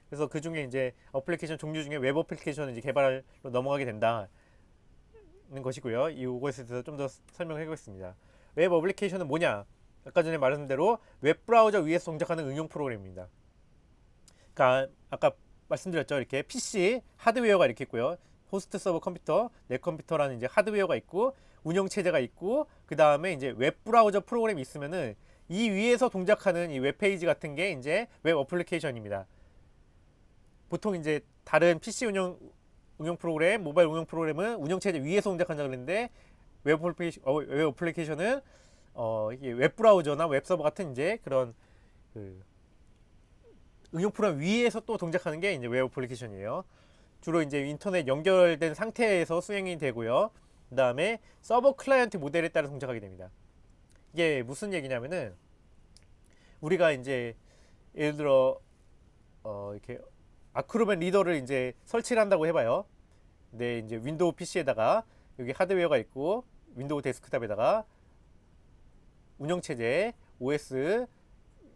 그래서 그 중에 이제 어플리케이션 종류 중에 웹 어플리케이션을 이제 개발로 넘어가게 된다는 것이고요. 이것에 대해서 좀 더 설명해 보겠습니다. 웹 어플리케이션은 뭐냐? 아까 전에 말한 대로 웹 브라우저 위에서 동작하는 응용 프로그램입니다. 그러니까 아까 말씀드렸죠. 이렇게 PC 하드웨어가 이렇게 있고요. 호스트 서버 컴퓨터, 내 컴퓨터라는 이제 하드웨어가 있고 운영 체제가 있고, 그 다음에 이제 웹 브라우저 프로그램이 있으면은 이 위에서 동작하는 이 웹페이지 같은 게 이제 웹 어플리케이션입니다. 보통 이제 다른 PC 응용 프로그램, 모바일 응용 프로그램은 운영 체제 위에서 동작한다 그랬는데 웹 어플리케이션은 이게 웹 브라우저나 웹 서버 같은 이제 그런 그 응용 프로그램 위에서 또 동작하는 게 이제 웹 어플리케이션이에요. 주로 이제 인터넷 연결된 상태에서 수행이 되고요. 그 다음에 서버 클라이언트 모델에 따라 동작하게 됩니다. 이게 무슨 얘기냐면은 우리가 이제 예를 들어 이렇게 아크로벳 리더를 이제 설치를 한다고 해봐요. 근데 이제 윈도우 PC에다가 여기 하드웨어가 있고 윈도우 데스크탑에다가 운영체제 OS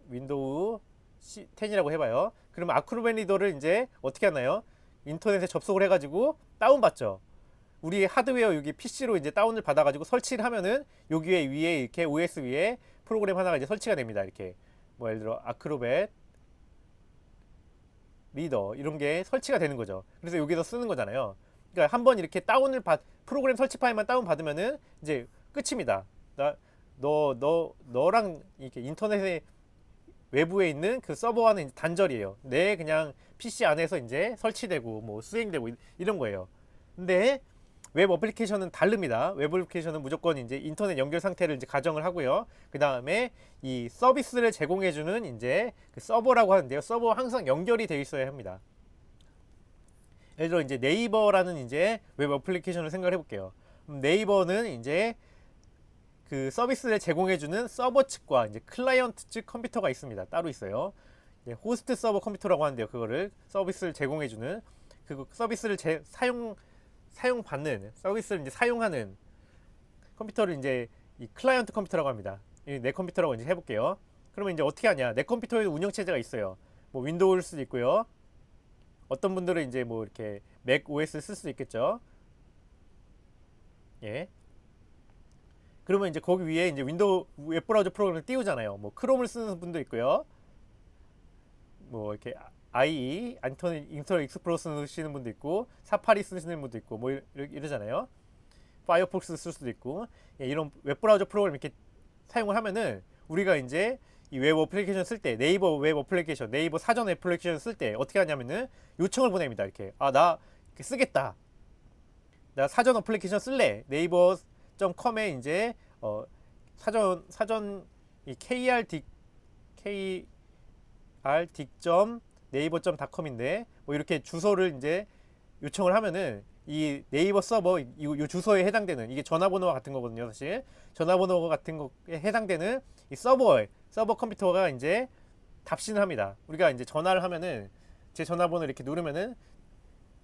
윈도우 10이라고 해봐요. 그러면 아크로벳 리더를 이제 어떻게 하나요? 인터넷에 접속을 해가지고 다운받죠. 우리 하드웨어 여기 PC로 이제 다운을 받아가지고 설치를 하면은 여기에 위에 이렇게 OS 위에 프로그램 하나가 이제 설치가 됩니다. 이렇게 뭐 예를 들어 아크로벳 리더 이런 게 설치가 되는 거죠. 그래서 여기서 쓰는 거잖아요. 그러니까 한번 이렇게 프로그램 설치 파일만 다운 받으면은 이제 끝입니다. 너랑 이렇게 인터넷에 외부에 있는 그 서버와는 단절이에요. 내 그냥 PC 안에서 이제 설치되고 뭐 수행되고 이런 거예요. 근데 웹 어플리케이션은 다릅니다. 웹 어플리케이션은 무조건 이제 인터넷 연결 상태를 이제 가정을 하고요. 그 다음에 이 서비스를 제공해주는 이제 그 서버라고 하는데요. 서버 항상 연결이 되어 있어야 합니다. 예를 들어 이제 네이버라는 이제 웹 어플리케이션을 생각을 해볼게요. 네이버는 이제 그 서비스를 제공해주는 서버 측과 이제 클라이언트 측 컴퓨터가 있습니다. 따로 있어요. 호스트 서버 컴퓨터라고 하는데요. 그거를 서비스를 제공해주는 그 서비스를 사용받는 서비스를 이제 사용하는 컴퓨터를 이제 이 클라이언트 컴퓨터라고 합니다. 내 컴퓨터라고 이제 해볼게요. 그러면 이제 어떻게 하냐? 내 컴퓨터에도 운영 체제가 있어요. 뭐 윈도우일 수도 있고요. 어떤 분들은 이제 뭐 이렇게 맥 OS 쓸 수도 있겠죠. 예. 그러면 이제 거기 위에 이제 윈도우 웹브라우저 프로그램을 띄우잖아요. 뭐 크롬을 쓰는 분도 있고요. 뭐 이렇게 IE 인터넷 익스플로러 쓰시는 분도 있고 사파리 쓰시는 분도 있고 뭐 이러잖아요. 파이어폭스 쓸 수도 있고, 예, 이런 웹브라우저 프로그램 이렇게 사용을 하면은 우리가 이제 이 웹 어플리케이션 쓸 때, 네이버 웹 어플리케이션, 네이버 사전 애플리케이션 쓸 때 어떻게 하냐면은 요청을 보냅니다. 이렇게 나 쓰겠다. 나 사전 어플리케이션 쓸래. 네이버.com에 이제 사전 이 krdik.naver.com인데 뭐 이렇게 주소를 이제 요청을 하면은 이 네이버 서버 이 주소에 해당되는 이게 전화번호와 같은 거거든요. 사실 전화번호 같은 거에 해당되는 이 서버 컴퓨터가 이제 답신을 합니다. 우리가 이제 전화를 하면은 제 전화번호 이렇게 누르면은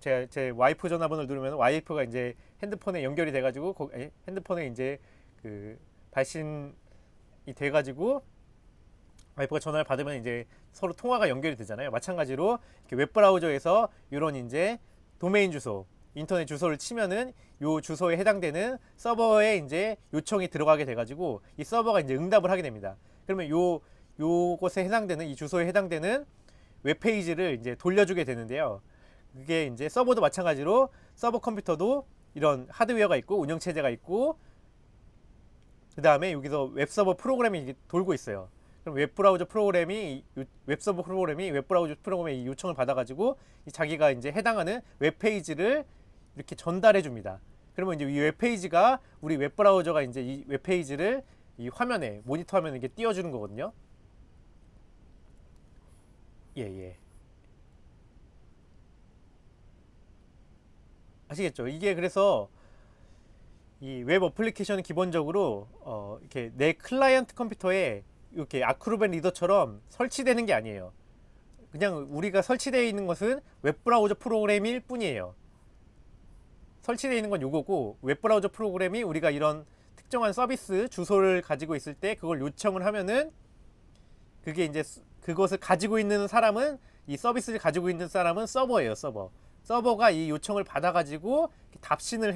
제 와이프 전화번호를 누르면 와이프가 이제 핸드폰에 연결이 돼가지고 핸드폰에 이제 그 발신이 돼가지고 와이프가 전화를 받으면 이제 서로 통화가 연결이 되잖아요. 마찬가지로 이렇게 웹브라우저에서 이런 이제 도메인 주소, 인터넷 주소를 치면은 요 주소에 해당되는 서버에 이제 요청이 들어가게 돼가지고 이 서버가 이제 응답을 하게 됩니다. 그러면 요것에 해당되는 이 주소에 해당되는 웹페이지를 이제 돌려주게 되는데요. 그게 이제 서버도 마찬가지로 서버 컴퓨터도 이런 하드웨어가 있고 운영체제가 있고 그 다음에 여기서 웹서버 프로그램이 돌고 있어요. 그럼 웹브라우저 프로그램이 웹서버 프로그램이 웹브라우저 프로그램의 요청을 받아가지고 자기가 이제 해당하는 웹페이지를 이렇게 전달해 줍니다. 그러면 이제 이 웹페이지가 우리 웹브라우저가 이제 이 웹페이지를 이 화면에 모니터 화면에 이렇게 띄워주는 거거든요. 예. 아시겠죠? 이게 그래서 이 웹 어플리케이션은 기본적으로 이렇게 내 클라이언트 컴퓨터에 이렇게 아크로벳 리더처럼 설치되는 게 아니에요. 그냥 우리가 설치되어 있는 것은 웹브라우저 프로그램일 뿐이에요. 설치되어 있는 건 요거고 웹브라우저 프로그램이 우리가 이런 특정한 서비스 주소를 가지고 있을 때 그걸 요청을 하면은 그게 이제 그것을 가지고 있는 사람은 이 서비스를 가지고 있는 사람은 서버예요. 서버가 이 요청을 받아가지고 답신을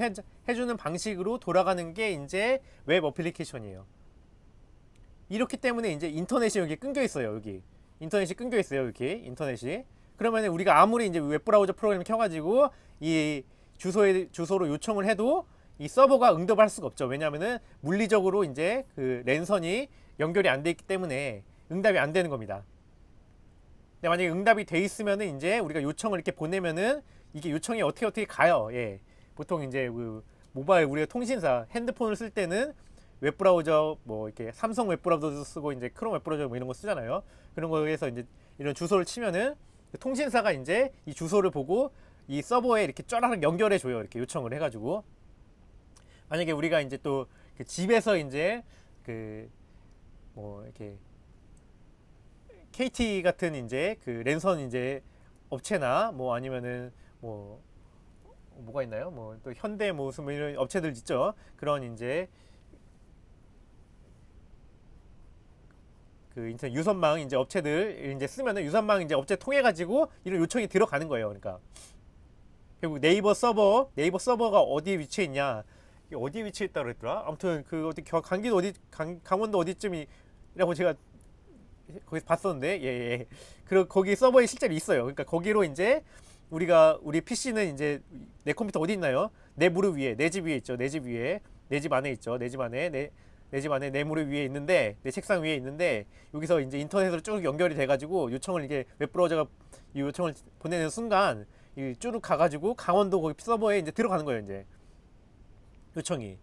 해주는 방식으로 돌아가는 게 이제 웹 어플리케이션이에요. 이렇기 때문에 이제 인터넷이 여기 끊겨 있어요. 여기 인터넷이 끊겨 있어요. 이렇게 인터넷이. 그러면 우리가 아무리 이제 웹브라우저 프로그램을 켜가지고 이 주소로 요청을 해도 이 서버가 응답을 할 수가 없죠. 왜냐하면은 물리적으로 이제 그 랜선이 연결이 안 돼 있기 때문에 응답이 안 되는 겁니다. 근데 만약에 응답이 돼 있으면은 이제 우리가 요청을 이렇게 보내면은 이게 요청이 어떻게 가요. 예. 보통 이제 그 모바일 우리가 통신사 핸드폰을 쓸 때는 웹브라우저 뭐 이렇게 삼성 웹브라우저도 쓰고 이제 크롬 웹브라우저 뭐 이런 거 쓰잖아요. 그런 거에서 이제 이런 주소를 치면은 그 통신사가 이제 이 주소를 보고 이 서버에 이렇게 쫘라락 연결해 줘요. 이렇게 요청을 해가지고 만약에 우리가 이제 또 그 집에서 이제 그 뭐 이렇게 KT 같은 이제 그 랜선 이제 업체나 뭐 아니면은 뭐가 있나요? 뭐 또 현대 무슨 뭐 이런 업체들 있죠. 그런 이제 그 인터넷 유선망 이제 업체들 이제 쓰면은 유선망 이제 업체 통해 가지고 이런 요청이 들어가는 거예요. 그러니까 결국 네이버 서버가 어디에 위치해 있냐? 어디에 위치해 있다 그랬더라? 아무튼 그 어디 강기도 어디 강원도 어디쯤이라고 제가 거기서 봤었는데 예. 그리고 거기 서버에 실제로 있어요. 그러니까 거기로 이제 우리 PC는 이제 내 컴퓨터 어디 있나요? 내 무릎 위에, 내 집 위에 있죠. 내 집 위에, 내 집 안에 있죠. 내 집 안에 내 집 안에 내 무릎 위에 있는데 내 책상 위에 있는데 여기서 이제 인터넷으로 쭉 연결이 돼가지고 요청을 이게 웹브라우저가 이 요청을 보내는 순간 이 쭉 가가지고 강원도 거기 서버에 이제 들어가는 거예요. 이제 요청이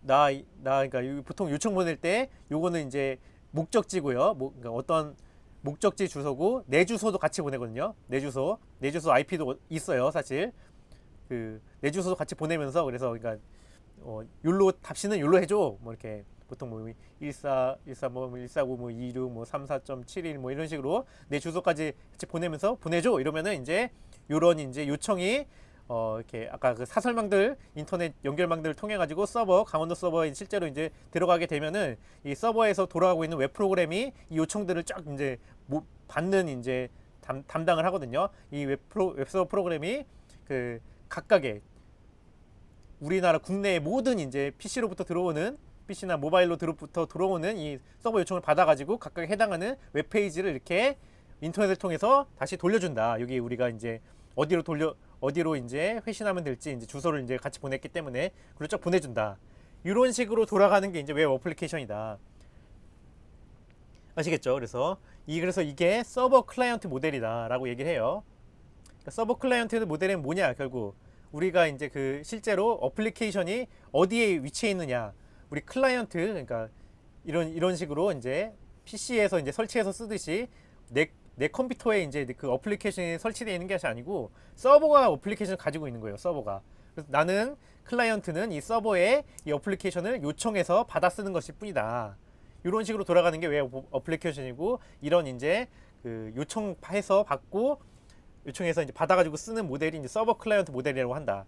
그러니까 보통 요청 보낼 때 요거는 이제 목적지고요. 그러니까 어떤 목적지 주소고 내 주소도 같이 보내거든요. 내 주소 IP도 있어요. 사실 그 내 주소도 같이 보내면서 그래서 그러니까 욜로 답신은 욜로 해줘. 뭐 이렇게 보통 뭐 14 뭐 149 뭐 26 뭐 34.71 뭐 이런 식으로 내 주소까지 같이 보내면서 보내줘. 이러면은 이제 요런 이제 요청이 이렇게 아까 그 사설망들 인터넷 연결망들을 통해 가지고 강원도 서버에 실제로 이제 들어가게 되면은 이 서버에서 돌아가고 있는 웹 프로그램이 이 요청들을 쫙 이제 받는 이제 담당을 하거든요. 이 웹서버 프로그램이 그 각각의 우리나라 국내의 모든 이제 PC로부터 들어오는 PC나 모바일로부터 들어오는 이 서버 요청을 받아가지고 각각 해당하는 웹페이지를 이렇게 인터넷을 통해서 다시 돌려준다. 여기 우리가 이제 어디로 이제 회신하면 될지 이제 주소를 이제 같이 보냈기 때문에 그걸 쫙 보내준다. 이런 식으로 돌아가는 게 이제 웹 어플리케이션이다. 아시겠죠? 그래서 이게 서버 클라이언트 모델이다라고 얘기를 해요. 그러니까 서버 클라이언트 모델은 뭐냐? 결국 우리가 이제 그 실제로 어플리케이션이 어디에 위치해 있느냐, 우리 클라이언트, 그러니까 이런 식으로 이제 PC에서 이제 설치해서 쓰듯이 내 컴퓨터에 이제 그 어플리케이션이 설치되어 있는 것이 아니고 서버가 어플리케이션을 가지고 있는 거예요. 서버가. 그래서 나는 클라이언트는 이 서버에 이 어플리케이션을 요청해서 받아 쓰는 것일 뿐이다. 이런 식으로 돌아가는 게 웹 어플리케이션이고, 이런 이제 그 요청해서 받고 요청해서 이제 받아가지고 쓰는 모델이 이제 서버 클라이언트 모델이라고 한다.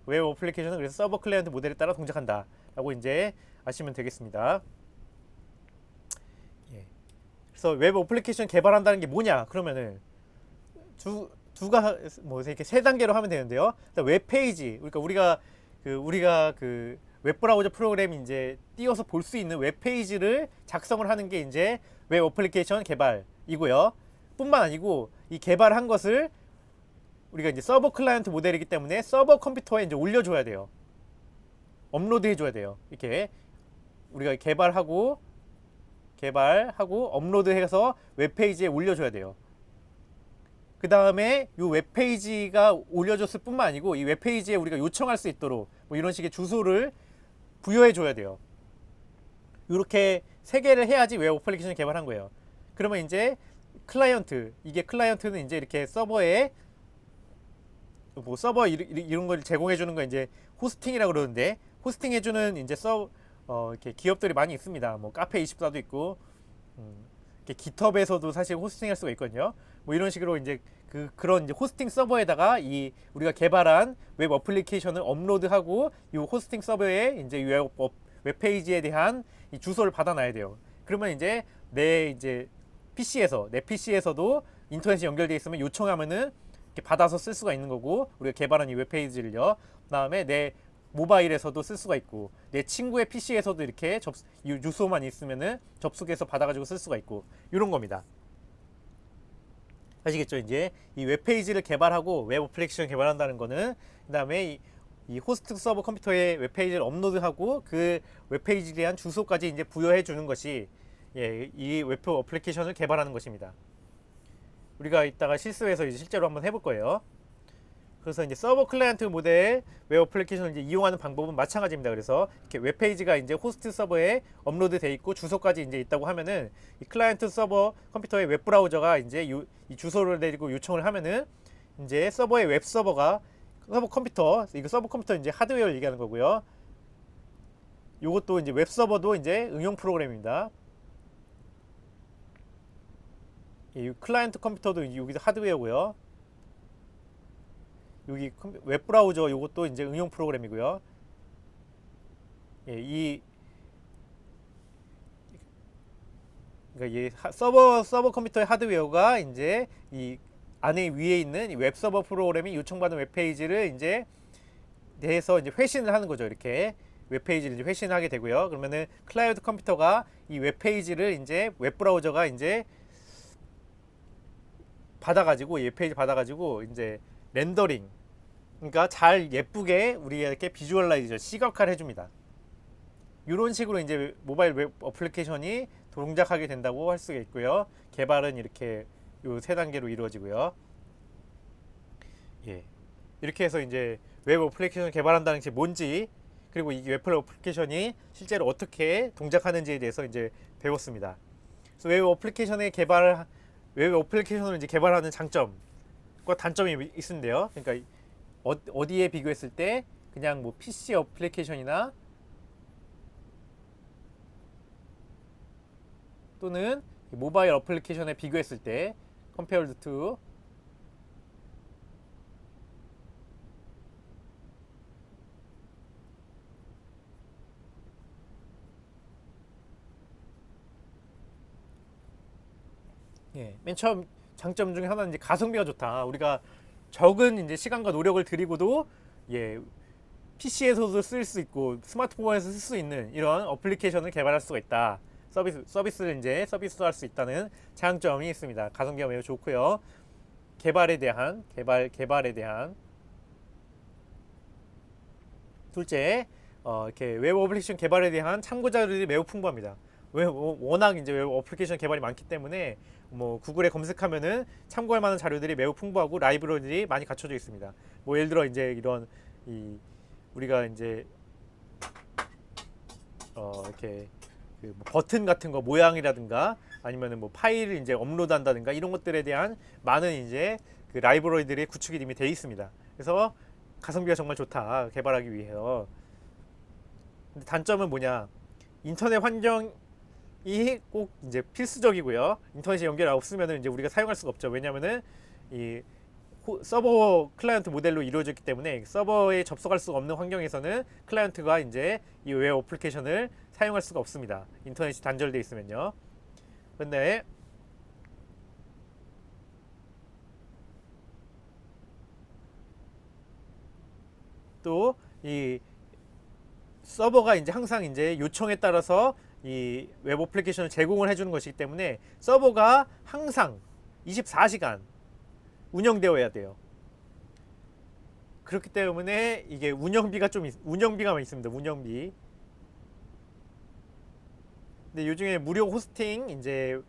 웹 어플리케이션은 그래서 서버 클라이언트 모델에 따라 동작한다라고 이제 아시면 되겠습니다. 예. 그래서 웹 어플리케이션 개발한다는 게 뭐냐? 그러면은 뭐 이렇게 세 단계로 하면 되는데요. 일단 웹 페이지, 그러니까 우리가 그 웹브라우저 프로그램 이제 띄워서 볼 수 있는 웹 페이지를 작성을 하는 게 이제 웹 어플리케이션 개발이고요. 뿐만 아니고 이 개발한 것을 우리가 이제 서버 클라이언트 모델이기 때문에 서버 컴퓨터에 이제 올려줘야 돼요. 업로드 해줘야 돼요. 이렇게 우리가 개발하고 업로드해서 웹페이지에 올려줘야 돼요. 그 다음에 이 웹페이지가 올려줬을 뿐만 아니고 이 웹페이지에 우리가 요청할 수 있도록 뭐 이런 식의 주소를 부여해 줘야 돼요. 이렇게 세 개를 해야지 웹 어플리케이션을 개발한 거예요. 그러면 이제 클라이언트는 이제 이렇게 서버에 뭐 서버 이런 걸 제공해 주는 거 이제 호스팅이라고 그러는데, 호스팅 해주는 이제 이렇게 기업들이 많이 있습니다. 뭐 카페24도 있고, 이렇게 깃허브에서도 사실 호스팅할 수가 있거든요. 뭐 이런 식으로 이제 그런 이제 호스팅 서버에다가 이 우리가 개발한 웹 어플리케이션을 업로드하고 이 호스팅 서버에 이제 웹 페이지에 대한 이 주소를 받아놔야 돼요. 그러면 이제 내 PC에서도 인터넷이 연결되어 있으면 요청하면은 이렇게 받아서 쓸 수가 있는 거고, 우리가 개발한 이 웹페이지를요. 그다음에 내 모바일에서도 쓸 수가 있고, 내 친구의 PC에서도 이렇게 주소만 있으면은 접속해서 받아가지고 쓸 수가 있고, 이런 겁니다. 아시겠죠? 이제 이 웹페이지를 개발하고 웹 어플리케이션 개발한다는 거는, 그다음에 이 호스트 서버 컴퓨터에 웹페이지를 업로드하고 그 웹페이지에 대한 주소까지 이제 부여해 주는 것이 이 웹 어플리케이션을 개발하는 것입니다. 우리가 이따가 실습해서 이제 실제로 한번 해볼 거예요. 그래서 이제 서버 클라이언트 모델 웹 어플리케이션을 이제 이용하는 방법은 마찬가지입니다. 그래서 이렇게 웹페이지가 이제 호스트 서버에 업로드 돼 있고 주소까지 이제 있다고 하면은, 이 클라이언트 서버 컴퓨터의 웹 브라우저가 이제 이 주소를 내리고 요청을 하면은 이제 서버의 웹 서버가 서버 컴퓨터, 이거 서버 컴퓨터 이제 하드웨어를 얘기하는 거고요. 요것도 이제 웹 서버도 이제 응용 프로그램입니다. 이 클라이언트 컴퓨터도 여기서 하드웨어고요. 여기 웹 브라우저 요것도 이제 응용 프로그램이고요. 그러니까 이 서버 컴퓨터의 하드웨어가 이제 이 안에 위에 있는 이 웹 서버 프로그램이 요청받은 웹 페이지를 이제 내서 이제 회신을 하는 거죠. 이렇게 웹 페이지를 이제 회신하게 되고요. 그러면은 클라이언트 컴퓨터가 이 웹 페이지를 이제 웹 브라우저가 이제 받아가지고 웹 페이지 받아가지고 이제 렌더링, 그러니까 잘 예쁘게 우리에게 비주얼라이저 시각화를 해줍니다. 이런 식으로 이제 모바일 웹 어플리케이션이 동작하게 된다고 할 수가 있고요. 개발은 이렇게 요 세 단계로 이루어지고요. 이렇게 해서 이제 웹 어플리케이션 개발한다는 게 뭔지, 그리고 이 웹 어플리케이션이 실제로 어떻게 동작하는지에 대해서 이제 배웠습니다. 그래서 웹 어플리케이션을 이제 개발하는 장점과 단점이 있는데요. 그러니까 어디에 비교했을 때 그냥 뭐 PC 어플리케이션이나 또는 모바일 어플리케이션에 비교했을 때 compared to 맨 처음 장점 중에 하나는 이제 가성비가 좋다. 우리가 적은 이제 시간과 노력을 들이고도 PC에서도 쓸 수 있고 스마트폰에서 쓸 수 있는 이런 어플리케이션을 개발할 수가 있다. 서비스를 이제 서비스할 수 있다는 장점이 있습니다. 가성비가 매우 좋고요. 개발에 대한 둘째, 이렇게 웹 어플리케이션 개발에 대한 참고 자료들이 매우 풍부합니다. 왜 워낙 이제 웹 어플리케이션 개발이 많기 때문에 뭐 구글에 검색하면은 참고할 만한 자료들이 매우 풍부하고 라이브러리들이 많이 갖춰져 있습니다. 뭐 예를 들어 이제 이런 이 우리가 이제 이렇게 그뭐 버튼 같은 거 모양이라든가 아니면은 뭐 파일을 이제 업로드한다든가 이런 것들에 대한 많은 이제 그 라이브러리들이 구축이 이미 돼 있습니다. 그래서 가성비가 정말 좋다 개발하기 위해서. 근데 단점은 뭐냐? 인터넷 환경이 꼭 이제 필수적이고요. 인터넷이 연결이 없으면은 이제 우리가 사용할 수가 없죠. 왜냐면은 이 서버 클라이언트 모델로 이루어졌기 때문에 서버에 접속할 수가 없는 환경에서는 클라이언트가 이제 이 웹 어플리케이션을 사용할 수가 없습니다. 인터넷이 단절되어 있으면요. 근데 또 이 서버가 이제 항상 이제 요청에 따라서 이 웹 어플리케이션을 제공을 해주는 것이기 때문에 서버가 항상 24시간 운영되어야 돼요. 그렇기 때문에 이게 운영비가 있습니다. 운영비. 근데 요즘에 무료 호스팅 이제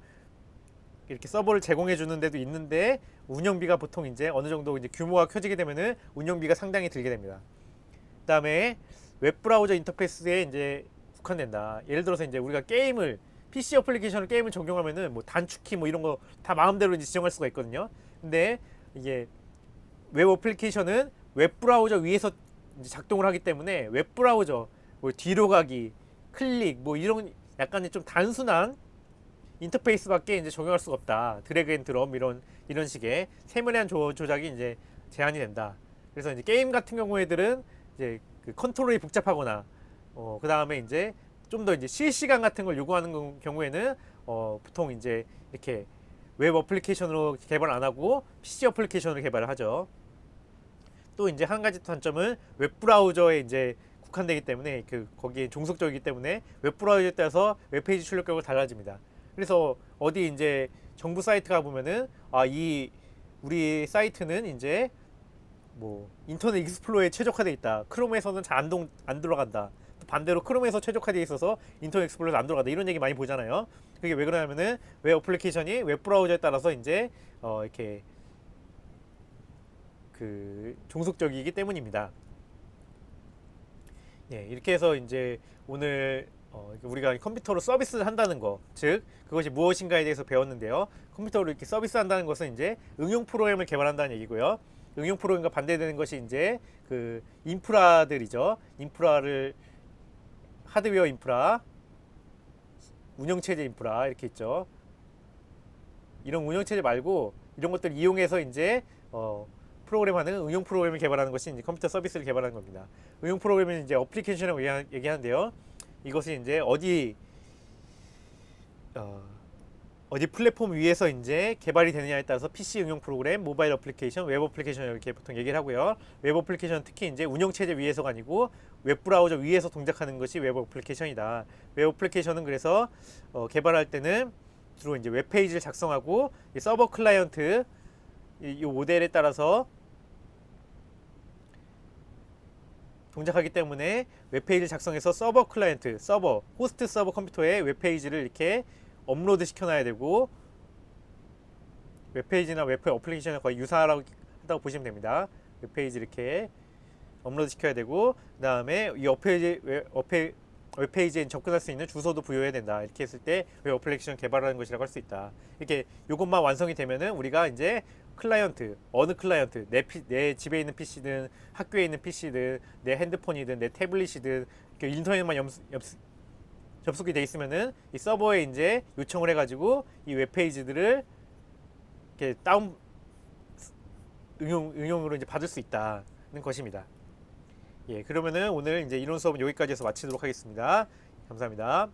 이렇게 서버를 제공해 주는 데도 있는데 운영비가 보통 이제 어느 정도 이제 규모가 커지게 되면은 운영비가 상당히 들게 됩니다. 그다음에 웹브라우저 인터페이스에 이제 국한된다. 예를 들어서 이제 우리가 PC 어플리케이션을 게임을 적용하면은 뭐 단축키 뭐 이런 거 다 마음대로 이제 지정할 수가 있거든요. 근데 이게 웹 어플리케이션은 웹브라우저 위에서 이제 작동을 하기 때문에 웹브라우저 뭐 뒤로 가기, 클릭 뭐 이런 약간 좀 단순한 인터페이스밖에 이제 적용할 수가 없다. 드래그 앤 드롭 이런 식의 세밀한 조작이 이제 제한이 된다. 그래서 이제 게임 같은 경우에들은 이제 그 컨트롤이 복잡하거나 그 다음에 이제 좀 더 이제 실시간 같은 걸 요구하는 경우에는 보통 이제 이렇게 웹 어플리케이션으로 개발 안 하고 PC 어플리케이션으로 개발을 하죠. 또 이제 한 가지 단점은 웹 브라우저에 이제 국한되기 때문에 거기에 종속적이기 때문에 웹 브라우저에 따라서 웹페이지 출력격이 달라집니다. 그래서 어디 이제 정부 사이트가 보면은 이 우리 사이트는 이제 뭐 인터넷 익스플로러에 최적화되어 있다. 크롬에서는 잘 안 들어간다. 또 반대로 크롬에서 최적화되어 있어서 인터넷 익스플로러에 안 들어간다. 이런 얘기 많이 보잖아요. 그게 왜 그러냐면은 웹 어플리케이션이 웹 브라우저에 따라서 이제 이렇게 그 종속적이기 때문입니다. 예, 이렇게 해서 이제 오늘 우리가 컴퓨터로 서비스를 한다는 거, 즉 그것이 무엇인가에 대해서 배웠는데요. 컴퓨터로 이렇게 서비스한다는 것은 이제 응용 프로그램을 개발한다는 얘기고요. 응용 프로그램과 반대되는 것이 이제 그 인프라들이죠. 인프라를 하드웨어 인프라, 운영체제 인프라 이렇게 있죠. 이런 운영체제 말고 이런 것들 을 이용해서 이제 프로그램하는 응용 프로그램을 개발하는 것이 이제 컴퓨터 서비스를 개발하는 겁니다. 응용 프로그램은 이제 어플리케이션이라고 얘기하는데요. 이것이 이제 어디 플랫폼 위에서 이제 개발이 되느냐에 따라서 PC 응용 프로그램, 모바일 어플리케이션, 웹 어플리케이션 이렇게 보통 얘기를 하고요. 웹 어플리케이션 특히 이제 운영체제 위에서가 아니고 웹 브라우저 위에서 동작하는 것이 웹 어플리케이션이다. 웹 어플리케이션은 그래서 개발할 때는 주로 이제 웹페이지를 작성하고 이 서버 클라이언트 이 모델에 따라서 동작하기 때문에 웹페이지를 작성해서 서버 클라이언트, 호스트 서버 컴퓨터에 웹페이지를 이렇게 업로드 시켜놔야 되고 웹페이지나 웹 어플리케이션에 거의 유사하다고 보시면 됩니다. 웹페이지 이렇게 업로드 시켜야 되고 그 다음에 이 웹페이지에 접근할 수 있는 주소도 부여해야 된다. 이렇게 했을 때 웹 어플리케이션 개발하는 것이라고 할 수 있다. 이렇게 이것만 완성이 되면은 우리가 이제 클라이언트, 어느 클라이언트, 내 집에 있는 PC든 학교에 있는 PC든 내 핸드폰이든 내 태블릿이든 인터넷만 접속이 돼 있으면은 이 서버에 이제 요청을 해가지고 이 웹페이지들을 이렇게 응용으로 이제 받을 수 있다는 것입니다. 예, 그러면은 오늘 이제 이론 수업은 여기까지 해서 마치도록 하겠습니다. 감사합니다.